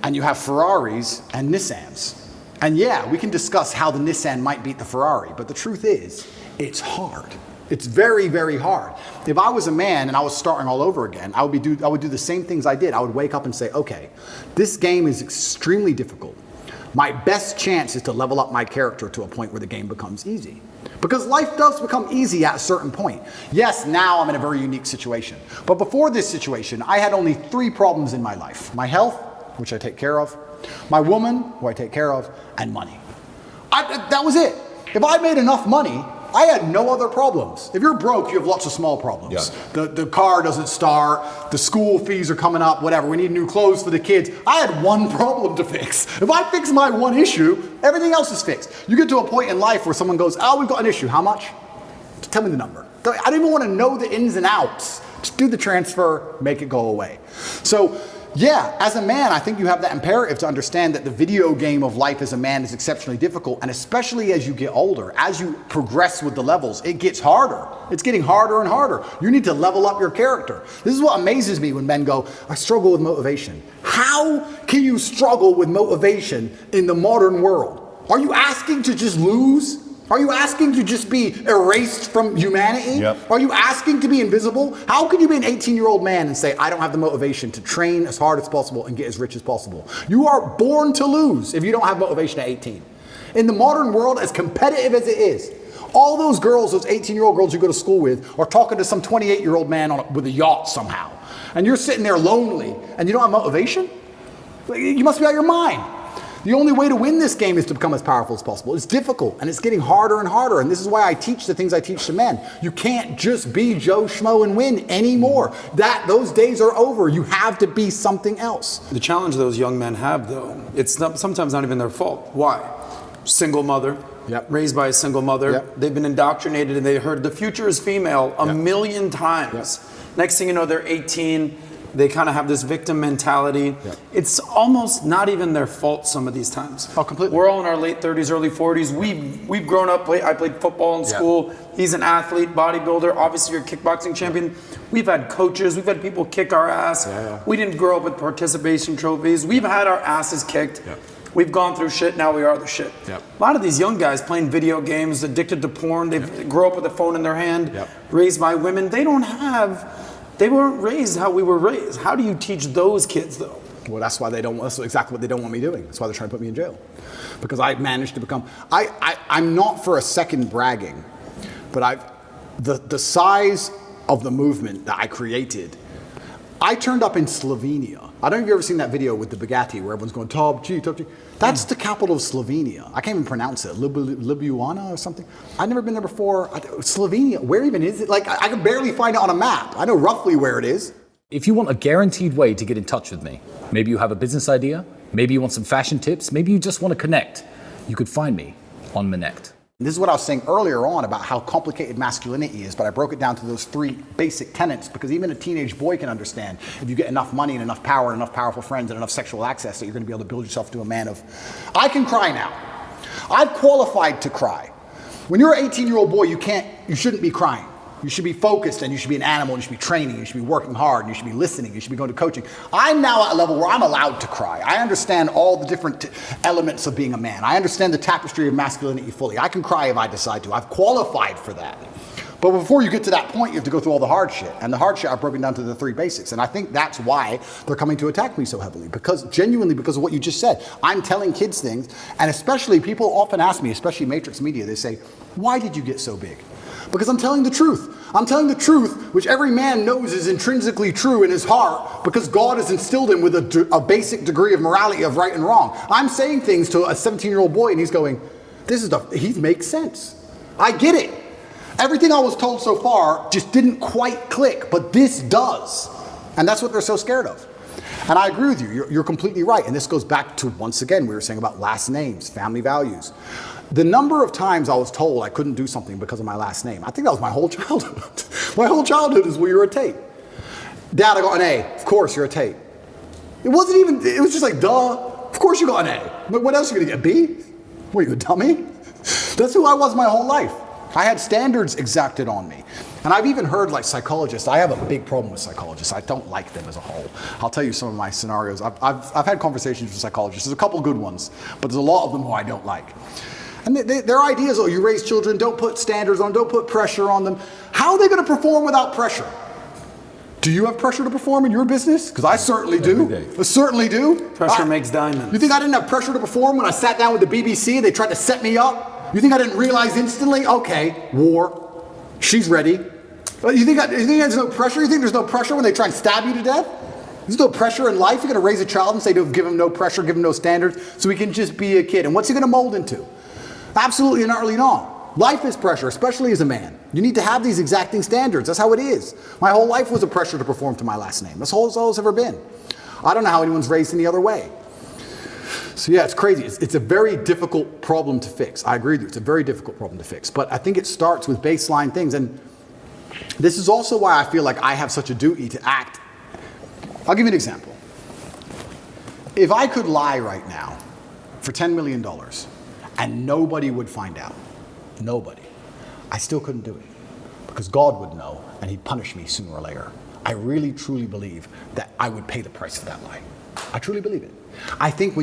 [SPEAKER 2] and you have Ferraris and Nissans. And yeah, we can discuss how the Nissan might beat the Ferrari, but the truth is, it's hard. It's very, very hard. If I was a man and I was starting all over again, I would do the same things I did. I would wake up and say, okay, this game is extremely difficult. My best chance is to level up my character to a point where the game becomes easy. Because life does become easy at a certain point. Yes, now I'm in a very unique situation. But before this situation, I had only 3 problems in my life. My health, which I take care of, my woman, who I take care of, and money. That was it. If I made enough money, I had no other problems. If you're broke, you have lots of small problems.
[SPEAKER 1] Yeah.
[SPEAKER 2] The car doesn't start, the school fees are coming up, whatever. We need new clothes for the kids. I had one problem to fix. If I fix my one issue, everything else is fixed. You get to a point in life where someone goes, oh, we've got an issue. How much? Tell me the number. I don't even want to know the ins and outs. Just do the transfer, make it go away. So, yeah, as a man, I think you have that imperative to understand that the video game of life as a man is exceptionally difficult, and especially as you get older, as you progress with the levels, it gets harder. It's getting harder and harder. You need to level up your character. This is what amazes me when men go, I struggle with motivation. How can you struggle with motivation in the modern world? Are you asking to just lose? Are you asking to just be erased from humanity?
[SPEAKER 1] Yep.
[SPEAKER 2] Are you asking to be invisible? How can you be an 18-year-old man and say, I don't have the motivation to train as hard as possible and get as rich as possible? You are born to lose if you don't have motivation at 18. In the modern world, as competitive as it is, all those girls, those 18-year-old girls you go to school with, are talking to some 28-year-old man with a yacht somehow. And you're sitting there lonely and you don't have motivation? You must be out of your mind. The only way to win this game is to become as powerful as possible. It's difficult, and it's getting harder and harder, and this is why I teach the things I teach to men. You can't just be Joe Schmo and win anymore. Those days are over. You have to be something else.
[SPEAKER 3] The challenge those young men have, though, it's sometimes not even their fault. Why? Single mother, raised by a single mother. They've been indoctrinated, and they heard the future is female a million times. Next thing you know, they're 18. They kind of have this victim mentality. It's almost not even their fault some of these times.
[SPEAKER 2] Oh, completely.
[SPEAKER 3] We're all in our late 30s, early 40s. We've grown up. I played football in school. He's an athlete, bodybuilder. Obviously, you're a kickboxing champion. We've had coaches. We've had people kick our ass. We didn't grow up with participation trophies. We've had our asses kicked. We've gone through shit. Now we are the shit. A lot of these young guys playing video games, addicted to porn. They grow up with a phone in their hand, raised by women. They weren't raised how we were raised. How do you teach those kids, though?
[SPEAKER 2] Well, that's exactly what they don't want me doing. That's why they're trying to put me in jail. Because I managed to become, I'm not for a second bragging, but the size of the movement that I created, I turned up in Slovenia. I don't know if you've ever seen that video with the Bugatti where everyone's going, top G. That's the capital of Slovenia. I can't even pronounce it. Ljubljana or something. I've never been there before. Slovenia, where even is it? Like, I can barely find it on a map. I know roughly where it is.
[SPEAKER 4] If you want a guaranteed way to get in touch with me, maybe you have a business idea, maybe you want some fashion tips, maybe you just want to connect, you could find me on Minect.
[SPEAKER 2] This is what I was saying earlier on about how complicated masculinity is, but I broke it down to those 3 basic tenets because even a teenage boy can understand if you get enough money and enough power and enough powerful friends and enough sexual access that you're going to be able to build yourself to a man of, I can cry now. I've qualified to cry. When you're an 18-year-old boy, you shouldn't be crying. You should be focused and you should be an animal and you should be training, you should be working hard, and you should be listening, you should be going to coaching. I'm now at a level where I'm allowed to cry. I understand all the different elements of being a man. I understand the tapestry of masculinity fully. I can cry if I decide to. I've qualified for that. But before you get to that point, you have to go through all the hard shit. And the hard shit I've broken down to the 3 basics. And I think that's why they're coming to attack me so heavily. Genuinely because of what you just said. I'm telling kids things, and especially people often ask me, especially Matrix Media, they say, why did you get so big? Because I'm telling the truth. I'm telling the truth, which every man knows is intrinsically true in his heart, because God has instilled him with a basic degree of morality of right and wrong. I'm saying things to a 17-year-old boy, and he's going, he makes sense. I get it. Everything I was told so far just didn't quite click, but this does. And that's what they're so scared of. And I agree with you. You're completely right. And this goes back to, once again, we were saying about last names, family values. The number of times I was told I couldn't do something because of my last name, I think that was my whole childhood. My whole childhood is, well, you're a Tate. Dad, I got an A. Of course, you're a Tate. It was just like, duh. Of course you got an A. But what else are you going to get, a B? What, are you a dummy? That's who I was my whole life. I had standards exacted on me. And I've even heard like psychologists, I have a big problem with psychologists. I don't like them as a whole. I'll tell you some of my scenarios. I've had conversations with psychologists. There's a couple good ones, but there's a lot of them who I don't like. And their ideas, oh, you raise children, don't put standards on, don't put pressure on them. How are they going to perform without pressure? Do you have pressure to perform in your business? Because I certainly do. I certainly do.
[SPEAKER 3] Pressure makes diamonds.
[SPEAKER 2] You think I didn't have pressure to perform when I sat down with the BBC and they tried to set me up? You think I didn't realize instantly? Okay, war. She's ready. You think there's no pressure? You think there's no pressure when they try and stab you to death? There's no pressure in life. You're going to raise a child and say, give him no pressure, give him no standards, so he can just be a kid. And what's he going to mold into? Absolutely and utterly not. Life is pressure, especially as a man. You need to have these exacting standards. That's how it is. My whole life was a pressure to perform to my last name. That's all it's ever been. I don't know how anyone's raised any other way. So yeah, it's crazy. It's a very difficult problem to fix. I agree with you. It's a very difficult problem to fix. But I think it starts with baseline things. And this is also why I feel like I have such a duty to act. I'll give you an example. If I could lie right now for $10 million and nobody would find out, nobody, I still couldn't do it because God would know and he'd punish me sooner or later. I really, truly believe that I would pay the price for that lie. I truly believe it. I think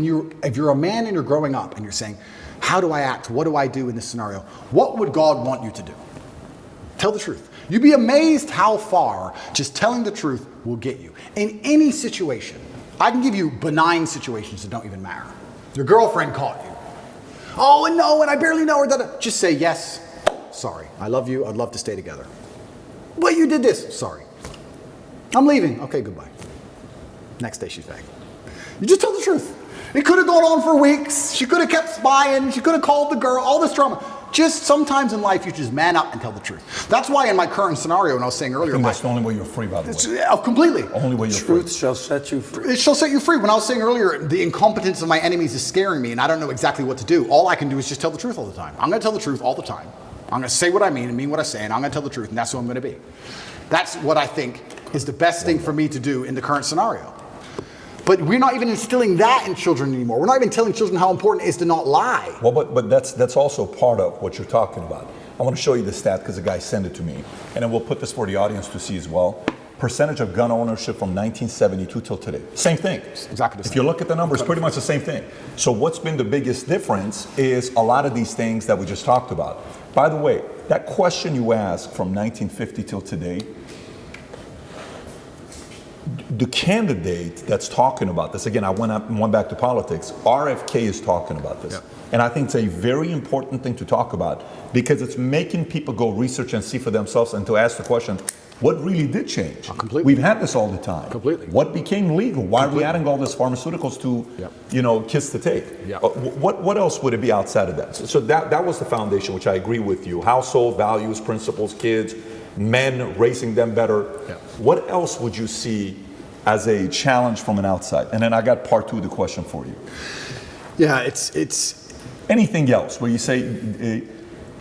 [SPEAKER 2] if you're a man and you're growing up and you're saying, how do I act? What do I do in this scenario? What would God want you to do? Tell the truth. You'd be amazed how far just telling the truth will get you. In any situation, I can give you benign situations that don't even matter. Your girlfriend caught you. Oh, and no, and I barely know her. Just say, yes, sorry. I love you. I'd love to stay together. But you did this. Sorry. I'm leaving. Okay, goodbye. Next day she's back. You just tell the truth. It could have gone on for weeks. She could have kept spying. She could have called the girl. All this drama. Just sometimes in life, you just man up and tell the truth. That's why in my current scenario, and I was saying earlier,
[SPEAKER 1] I think that's the only way you're free, by the way.
[SPEAKER 2] Completely.
[SPEAKER 1] Only way you're free.
[SPEAKER 3] Truth shall set you free.
[SPEAKER 2] It shall set you free. When I was saying earlier, the incompetence of my enemies is scaring me, and I don't know exactly what to do. All I can do is just tell the truth all the time. I'm going to tell the truth all the time. I'm going to say what I mean and mean what I say, and I'm going to tell the truth, and that's who I'm going to be. That's what I think is the best thing for me to do in the current scenario. But we're not even instilling that in children anymore. We're not even telling children how important it is to not lie.
[SPEAKER 1] Well, but that's also part of what you're talking about. I want to show you the stat because the guy sent it to me. And then we'll put this for the audience to see as well. Percentage of gun ownership from 1972 till today. Same thing.
[SPEAKER 2] Exactly the same.
[SPEAKER 1] If you look at the numbers, pretty much the same thing. So what's been the biggest difference is a lot of these things that we just talked about. By the way, that question you asked from 1950 till today, the candidate that's talking about this, again, I went back to politics, RFK is talking about this. Yeah. And I think it's a very important thing to talk about because it's making people go research and see for themselves and to ask the question, what really did change?
[SPEAKER 2] Completely.
[SPEAKER 1] We've had this all the time.
[SPEAKER 2] Completely.
[SPEAKER 1] What became legal? Why are we adding all these pharmaceuticals to, kiss the Tate?
[SPEAKER 2] Yeah.
[SPEAKER 1] What else would it be outside of that? So that was the foundation, which I agree with you. Household values, principles, kids, men, raising them better. Yeah. What else would you see as a challenge from an outside? And then I got part two of the question for you.
[SPEAKER 2] Yeah, it's
[SPEAKER 1] anything else where you say,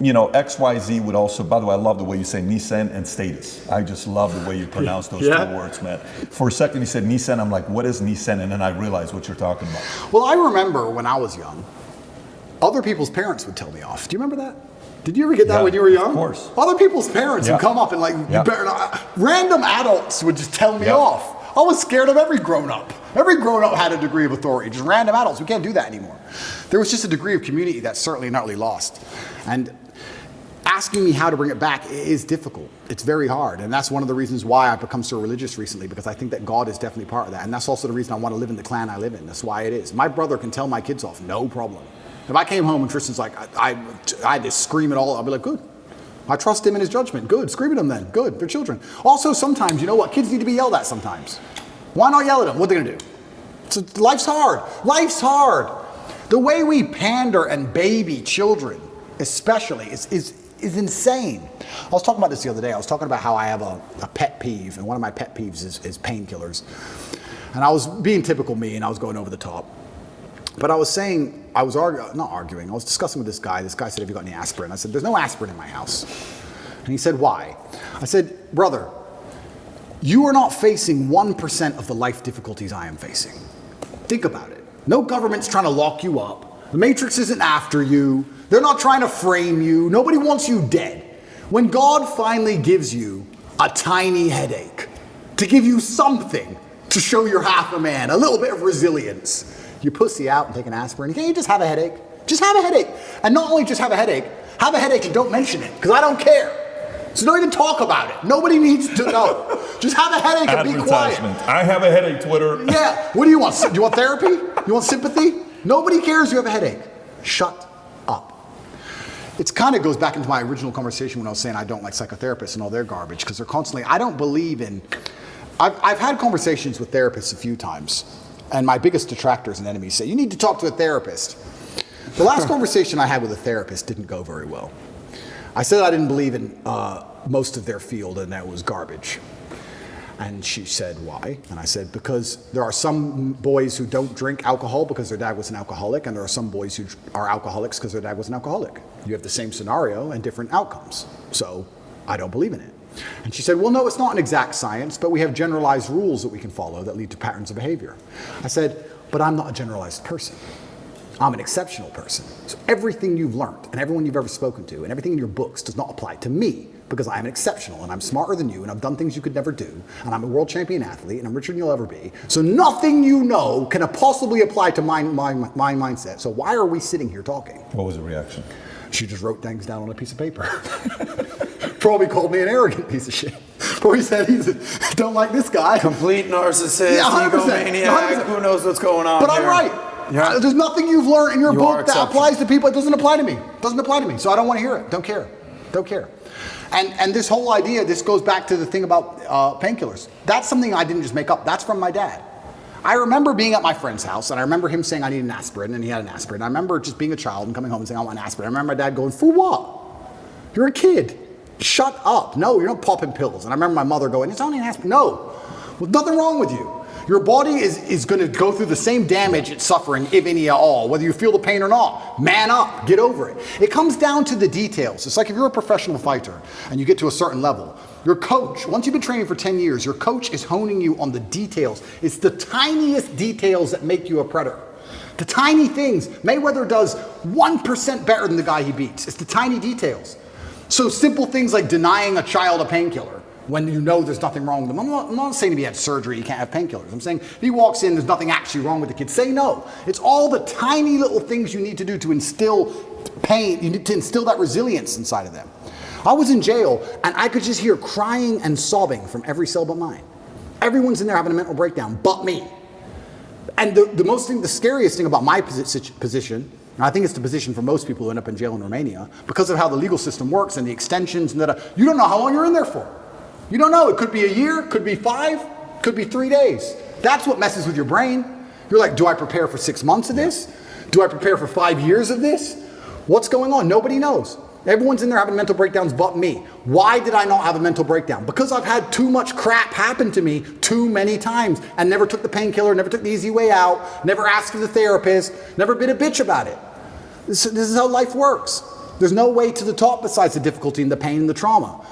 [SPEAKER 1] XYZ would also, by the way, I love the way you say Nissan and status. I just love the way you pronounce those two words, man. For a second you said Nissan, I'm like, what is Nissan? And then I realized what you're talking about.
[SPEAKER 2] Well, I remember when I was young, other people's parents would tell me off. Do you remember that? Did you ever get that when you were young?
[SPEAKER 1] Of course.
[SPEAKER 2] Other people's parents would come up and you better not. Random adults would just tell me off. I was scared of every grown-up. Every grown-up had a degree of authority. Just random adults. We can't do that anymore. There was just a degree of community that's certainly not really lost. And asking me how to bring it back is difficult. It's very hard. And that's one of the reasons why I've become so religious recently, because I think that God is definitely part of that. And that's also the reason I want to live in the clan I live in. That's why it is. My brother can tell my kids off, no problem. If I came home and Tristan's like, I had to scream it all, I'll be like, good. I trust him in his judgment. Good. Scream at them then. Good. They're children. Also, sometimes, you know what? Kids need to be yelled at sometimes. Why not yell at them? What are they going to do? So life's hard. Life's hard. The way we pander and baby children, especially, is insane. I was talking about this the other day. I was talking about how I have a pet peeve, and one of my pet peeves is painkillers. And I was being typical me, and I was going over the top. But I was saying, I was discussing with this guy. This guy said, have you got any aspirin? I said, there's no aspirin in my house. And he said, why? I said, brother, you are not facing 1% of the life difficulties I am facing. Think about it. No government's trying to lock you up. The Matrix isn't after you. They're not trying to frame you. Nobody wants you dead. When God finally gives you a tiny headache, to give you something to show you're half a man, a little bit of resilience, you pussy out and take an aspirin. Can't you just have a headache? Just have a headache. And not only just have a headache and don't mention it, because I don't care. So don't even talk about it. Nobody needs to know. Just have a headache and be quiet.
[SPEAKER 1] I have a headache, Twitter.
[SPEAKER 2] Yeah. What do you want? Do you want therapy? You want sympathy? Nobody cares you have a headache. Shut up. It kind of goes back into my original conversation when I was saying I don't like psychotherapists and all their garbage, because they're constantly, I don't believe in, I've had conversations with therapists a few times, and my biggest detractors and enemies say, you need to talk to a therapist. The last conversation I had with a therapist didn't go very well. I said I didn't believe in most of their field and that it was garbage. And she said, why? And I said, because there are some boys who don't drink alcohol because their dad was an alcoholic, and there are some boys who are alcoholics because their dad was an alcoholic. You have the same scenario and different outcomes. So I don't believe in it. And she said, well, no, it's not an exact science, but we have generalized rules that we can follow that lead to patterns of behavior. I said, but I'm not a generalized person. I'm an exceptional person. So everything you've learned and everyone you've ever spoken to and everything in your books does not apply to me, because I am exceptional and I'm smarter than you and I've done things you could never do, and I'm a world champion athlete and I'm richer than you'll ever be. So nothing you know can possibly apply to my mindset. So why are we sitting here talking?
[SPEAKER 1] What was the reaction?
[SPEAKER 2] She just wrote things down on a piece of paper. Probably called me an arrogant piece of shit. Probably said don't like this guy.
[SPEAKER 3] Complete narcissist,
[SPEAKER 2] Yeah, 100%,
[SPEAKER 3] egomaniac,
[SPEAKER 2] 100%.
[SPEAKER 3] who knows what's going on
[SPEAKER 2] But
[SPEAKER 3] here.
[SPEAKER 2] I'm right.
[SPEAKER 3] Yeah.
[SPEAKER 2] There's nothing you've learned in your
[SPEAKER 3] You are
[SPEAKER 2] book that
[SPEAKER 3] exceptional.
[SPEAKER 2] applies to people. It doesn't apply to me. It doesn't apply to me. So I don't want to hear it. Don't care. Don't care. And this whole idea, this goes back to the thing about painkillers. That's something I didn't just make up. That's from my dad. I remember being at my friend's house, and I remember him saying I need an aspirin, and he had an aspirin. I remember just being a child and coming home and saying I want an aspirin. I remember my dad going, for what? You're a kid. Shut up. No, you're not popping pills. And I remember my mother going, it's only an aspirin. No, there's nothing wrong with you. Your body is going to go through the same damage it's suffering, if any at all, whether you feel the pain or not. Man up, get over it. It comes down to the details. It's like if you're a professional fighter and you get to a certain level, your coach, once you've been training for 10 years, your coach is honing you on the details. It's the tiniest details that make you a predator. The tiny things. Mayweather does 1% better than the guy he beats. It's the tiny details. So simple things like denying a child a painkiller when you know there's nothing wrong with them. I'm not saying if he had surgery, he can't have painkillers. I'm saying if he walks in, there's nothing actually wrong with the kid. Say no. It's all the tiny little things you need to do to instill pain. You need to instill that resilience inside of them. I was in jail and I could just hear crying and sobbing from every cell but mine. Everyone's in there having a mental breakdown but me. And the scariest thing about my position, and I think it's the position for most people who end up in jail in Romania, because of how the legal system works and the extensions and that, you don't know how long you're in there for. You don't know. It could be a year, could be 5, could be 3 days. That's what messes with your brain. You're like, do I prepare for 6 months of this? Do I prepare for 5 years of this? What's going on? Nobody knows. Everyone's in there having mental breakdowns but me. Why did I not have a mental breakdown? Because I've had too much crap happen to me too many times and never took the painkiller, never took the easy way out, never asked for the therapist, never been a bitch about it. This is how life works. There's no way to the top besides the difficulty and the pain and the trauma.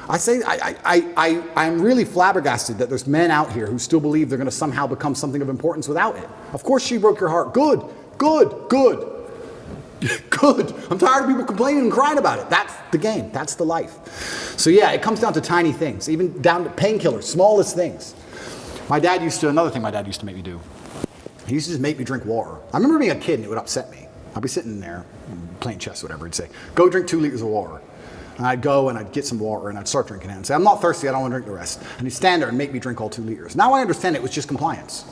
[SPEAKER 2] I'm really flabbergasted that there's men out here who still believe they're going to somehow become something of importance without it. Of course she broke your heart. Good, good, good. Good. I'm tired of people complaining and crying about it. That's the game. That's the life. So yeah, it comes down to tiny things, even down to painkillers, smallest things. Another thing my dad used to make me do. He used to just make me drink water. I remember being a kid and it would upset me. I'd be sitting there playing chess or whatever. He'd say, go drink 2 liters of water. And I'd go and I'd get some water and I'd start drinking it and say, I'm not thirsty, I don't want to drink the rest. And he'd stand there and make me drink all 2 liters. Now I understand it was just compliance.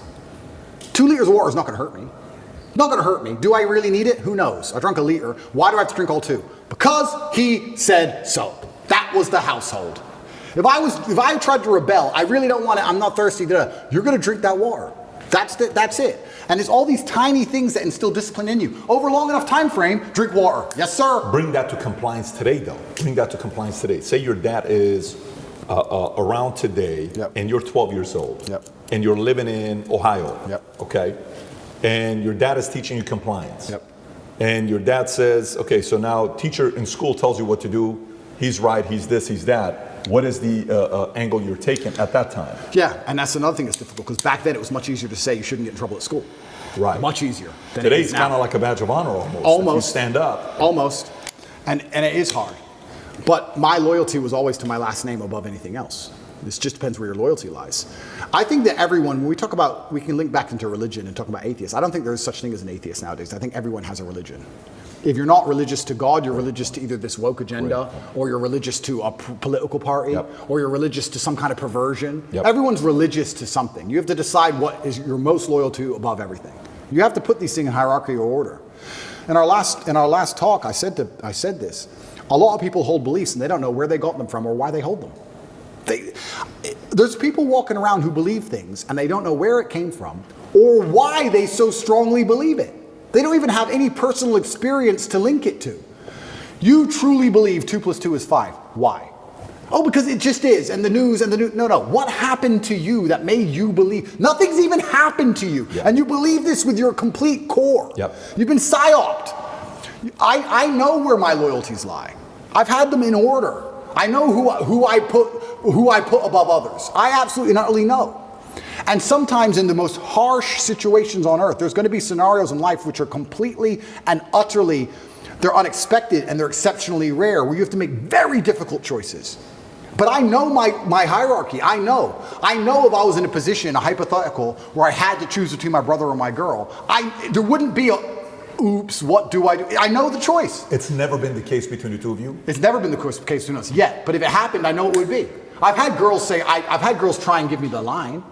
[SPEAKER 2] 2 liters of water is not going to hurt me. Not going to hurt me. Do I really need it? Who knows? I drank a liter. Why do I have to drink all 2? Because he said so. That was the household. If I tried to rebel, I really don't want it, I'm not thirsty, you're going to drink that water. That's it. And it's all these tiny things that instill discipline in you. Over a long enough time frame, drink water. Yes, sir.
[SPEAKER 1] Bring that to compliance today, though. Bring that to compliance today. Say your dad is around today,
[SPEAKER 2] Yep.
[SPEAKER 1] and you're 12 years old,
[SPEAKER 2] Yep.
[SPEAKER 1] and you're living in Ohio,
[SPEAKER 2] Yep.
[SPEAKER 1] okay? And your dad is teaching you compliance.
[SPEAKER 2] Yep.
[SPEAKER 1] And your dad says, okay, so now teacher in school tells you what to do. He's right, he's this, he's that. What is the angle you're taking at that time?
[SPEAKER 2] Yeah, and that's another thing that's difficult, because back then it was much easier to say you shouldn't get in trouble at school.
[SPEAKER 1] Right.
[SPEAKER 2] Much easier. Than
[SPEAKER 1] Today
[SPEAKER 2] it
[SPEAKER 1] it's
[SPEAKER 2] is now.
[SPEAKER 1] kind of like a badge of honor almost.
[SPEAKER 2] Almost.
[SPEAKER 1] If you stand up.
[SPEAKER 2] Almost. And it is hard. But my loyalty was always to my last name above anything else. This just depends where your loyalty lies. I think that everyone, when we talk about, we can link back into religion and talk about atheists. I don't think there's such thing as an atheist nowadays. I think everyone has a religion. If you're not religious to God, you're religious to either this woke agenda, or you're religious to a political party,
[SPEAKER 1] Yep.
[SPEAKER 2] or you're religious to some kind of perversion.
[SPEAKER 1] Yep.
[SPEAKER 2] Everyone's religious to something. You have to decide what is you're most loyal to above everything. You have to put these things in hierarchy or order. In our last talk, I said this. A lot of people hold beliefs and they don't know where they got them from or why they hold them. There's people walking around who believe things and they don't know where it came from or why they so strongly believe it. They don't even have any personal experience to link it to. You truly believe 2 + 2 is 5. Why? Oh, because it just is, and the news. No. What happened to you that made you believe? Nothing's even happened to you, and you believe this with your complete core.
[SPEAKER 1] Yep.
[SPEAKER 2] You've been psyoped. I know where my loyalties lie. I've had them in order. I know who I put above others. I absolutely not only know. And sometimes in the most harsh situations on earth, there's going to be scenarios in life which are completely and utterly, they're unexpected and they're exceptionally rare, where you have to make very difficult choices. But I know my hierarchy. I know if I was in a position, a hypothetical, where I had to choose between my brother or my girl, there wouldn't be a, oops, what do I do? I know the choice.
[SPEAKER 1] It's never been the case between the two of you?
[SPEAKER 2] It's never been the case between us yet. But if it happened, I know it would be. I've had girls say, I've had girls try and give me the line.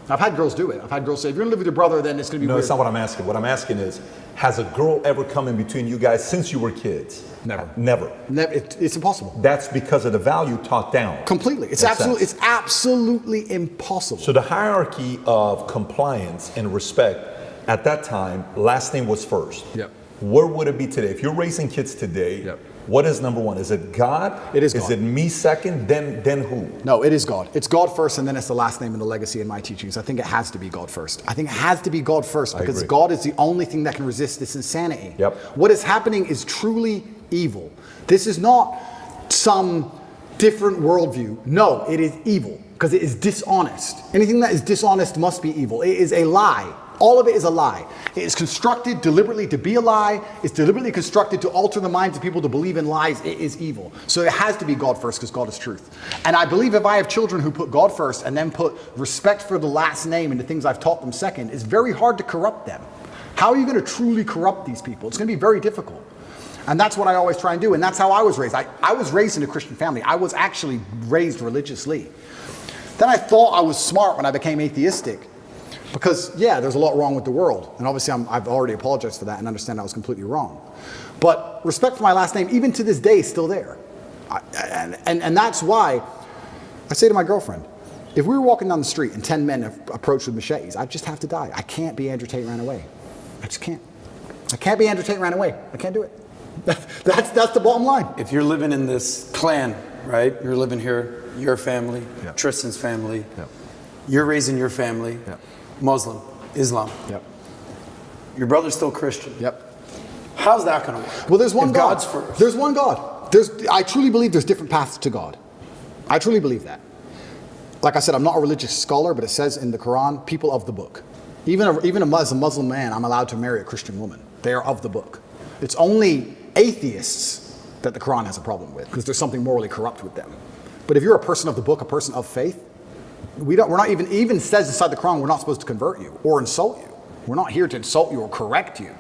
[SPEAKER 2] I've had girls do it. I've had girls say, if you're going to live with your brother, then it's going to be
[SPEAKER 1] No,
[SPEAKER 2] weird.
[SPEAKER 1] it's not what I'm asking. What I'm asking is, has a girl ever come in between you guys since you were kids?
[SPEAKER 2] Never.
[SPEAKER 1] Never.
[SPEAKER 2] It's impossible.
[SPEAKER 1] That's because of the value taught down.
[SPEAKER 2] Completely. It's absolutely impossible.
[SPEAKER 1] So the hierarchy of compliance and respect at that time, last name was first.
[SPEAKER 2] Yep.
[SPEAKER 1] Where would it be today? If you're raising kids today,
[SPEAKER 2] Yep.
[SPEAKER 1] What is number one? Is it God?
[SPEAKER 2] It is God.
[SPEAKER 1] Is it me second? Then who?
[SPEAKER 2] No, it is God. It's God first, and then it's the last name and the legacy in my teachings. I think it has to be God first. I think it has to be God first because
[SPEAKER 1] agree.
[SPEAKER 2] God is the only thing that can resist this insanity.
[SPEAKER 1] Yep.
[SPEAKER 2] What is happening is truly evil. This is not some different worldview. No, it is evil because it is dishonest. Anything that is dishonest must be evil. It is a lie. All of it is a lie. It is constructed deliberately to be a lie. It's deliberately constructed to alter the minds of people to believe in lies. It is evil. So it has to be God first because God is truth. And I believe if I have children who put God first and then put respect for the last name and the things I've taught them second, it's very hard to corrupt them. How are you going to truly corrupt these people? It's going to be very difficult. And that's what I always try and do. And that's how I was raised. I was raised in a Christian family. I was actually raised religiously. Then I thought I was smart when I became atheistic. Because, yeah, there's a lot wrong with the world. And obviously, I've already apologized for that and understand I was completely wrong. But respect for my last name, even to this day, is still there. And that's why I say to my girlfriend, if we were walking down the street and 10 men approached with machetes, I'd just have to die. I can't be Andrew Tate ran away. I just can't. I can't be Andrew Tate ran away. I can't do it. That's the bottom line.
[SPEAKER 3] If you're living in this clan, right? You're living here, your family,
[SPEAKER 2] Yep.
[SPEAKER 3] Tristan's family,
[SPEAKER 2] Yep.
[SPEAKER 3] you're raising your family,
[SPEAKER 2] Yep.
[SPEAKER 3] Muslim, Islam.
[SPEAKER 2] Yep.
[SPEAKER 3] Your brother's still Christian.
[SPEAKER 2] Yep.
[SPEAKER 3] How's that going to work?
[SPEAKER 2] Well, there's one
[SPEAKER 3] If
[SPEAKER 2] God.
[SPEAKER 3] God's first.
[SPEAKER 2] There's one God. I truly believe there's different paths to God. I truly believe that. Like I said, I'm not a religious scholar, but it says in the Quran, people of the book. Even a Muslim man, I'm allowed to marry a Christian woman. They are of the book. It's only atheists that the Quran has a problem with because there's something morally corrupt with them. But if you're a person of the book, a person of faith, we're not even says inside the Quran we're not supposed to convert you or insult you. We're not here to insult you or correct you.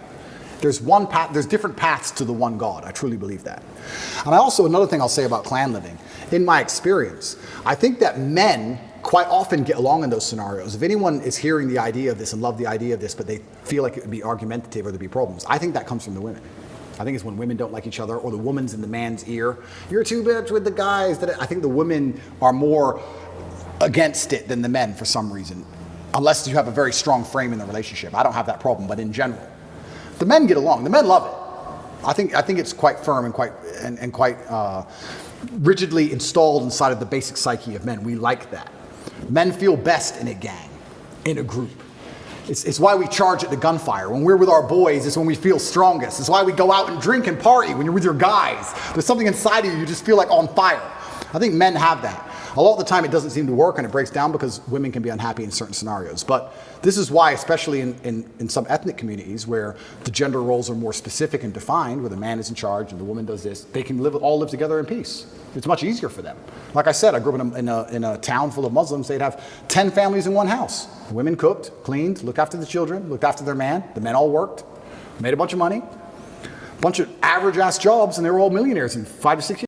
[SPEAKER 2] There's one path. There's different paths to the one God. I truly believe that. And another thing I'll say about clan living, in my experience, I think that men quite often get along in those scenarios. If anyone is hearing the idea of this and love the idea of this, but they feel like it would be argumentative or there'd be problems, I think that comes from the women. I think it's when women don't like each other or the woman's in the man's ear. You're too much with the guys. I think the women are more against it than the men for some reason, unless you have a very strong frame in the relationship. I don't have that problem, but in general, the men get along. The men love it. I think it's quite firm and quite rigidly installed inside of the basic psyche of men. We like that. Men feel best in a gang, in a group. It's why we charge at the gunfire. When we're with our boys, it's when we feel strongest. It's why we go out and drink and party when you're with your guys. There's something inside of you just feel like on fire. I think men have that. A lot of the time it doesn't seem to work and it breaks down because women can be unhappy in certain scenarios. But this is why, especially in some ethnic communities where the gender roles are more specific and defined, where the man is in charge and the woman does this, they can all live together in peace. It's much easier for them. Like I said, I grew up in a town full of Muslims. They'd have 10 families in one house. The women cooked, cleaned, looked after the children, looked after their man. The men all worked, made a bunch of money, a bunch of average ass jobs, and they were all millionaires in 5 to 6 years.